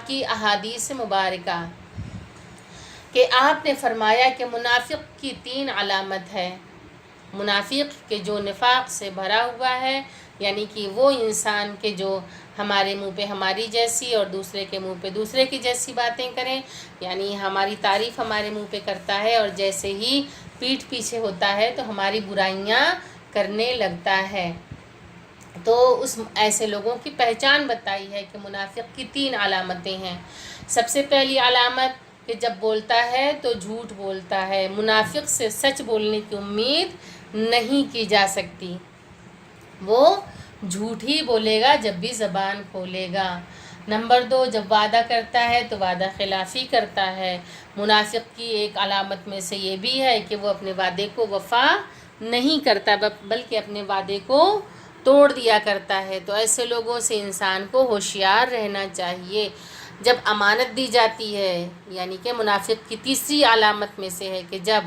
کی احادیث مبارکہ کہ آپ نے فرمایا کہ منافق کی 3 علامت ہے۔ منافق کہ جو نفاق سے بھرا ہوا ہے، یعنی کہ وہ انسان کہ جو ہمارے منہ پہ ہماری جیسی اور دوسرے کے منہ پہ دوسرے کی جیسی باتیں کریں، یعنی ہماری تعریف ہمارے منہ پہ کرتا ہے اور جیسے ہی پیٹھ پیچھے ہوتا ہے تو ہماری برائیاں کرنے لگتا ہے۔ تو ایسے لوگوں کی پہچان بتائی ہے کہ منافق کی 3 علامتیں ہیں۔ سب سے پہلی علامت کہ جب بولتا ہے تو جھوٹ بولتا ہے۔ منافق سے سچ بولنے کی امید نہیں کی جا سکتی، وہ جھوٹ ہی بولے گا جب بھی زبان کھولے گا۔ نمبر 2، جب وعدہ کرتا ہے تو وعدہ خلافی کرتا ہے۔ منافق کی ایک علامت میں سے یہ بھی ہے کہ وہ اپنے وعدے کو وفا نہیں کرتا بلکہ اپنے وعدے کو توڑ دیا کرتا ہے۔ تو ایسے لوگوں سے انسان کو ہوشیار رہنا چاہیے۔ جب امانت دی جاتی ہے، یعنی کہ منافق کی تیسری علامت میں سے ہے کہ جب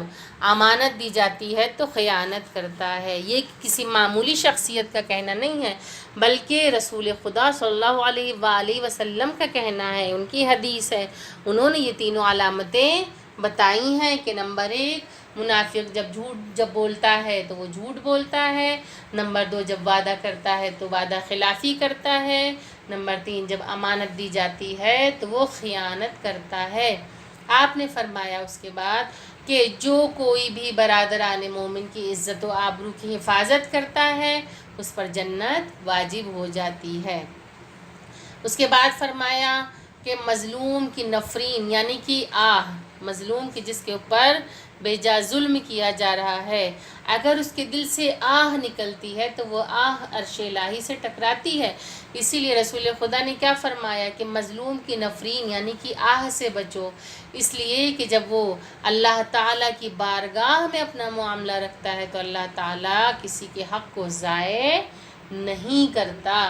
امانت دی جاتی ہے تو خیانت کرتا ہے۔ یہ کسی معمولی شخصیت کا کہنا نہیں ہے بلکہ رسول خدا صلی اللہ علیہ وآلہ وسلم کا کہنا ہے، ان کی حدیث ہے۔ انہوں نے یہ تینوں علامتیں بتائی ہیں کہ نمبر 1، منافق جب بولتا ہے تو وہ جھوٹ بولتا ہے۔ نمبر 2، جب وعدہ کرتا ہے تو وعدہ خلافی کرتا ہے۔ نمبر 3، جب امانت دی جاتی ہے تو وہ خیانت کرتا ہے۔ آپ نے فرمایا اس کے بعد کہ جو کوئی بھی برادران مومن کی عزت و آبرو کی حفاظت کرتا ہے اس پر جنت واجب ہو جاتی ہے۔ اس کے بعد فرمایا کہ مظلوم کی نفرین، یعنی کہ مظلوم کی جس کے اوپر بے جا ظلم کیا جا رہا ہے، اگر اس کے دل سے نکلتی ہے تو وہ عرش الہی سے ٹکراتی ہے۔ اسی لیے رسول خدا نے کیا فرمایا کہ مظلوم کی نفرین یعنی کہ سے بچو، اس لیے کہ جب وہ اللہ تعالیٰ کی بارگاہ میں اپنا معاملہ رکھتا ہے تو اللہ تعالیٰ کسی کے حق کو ضائع نہیں کرتا۔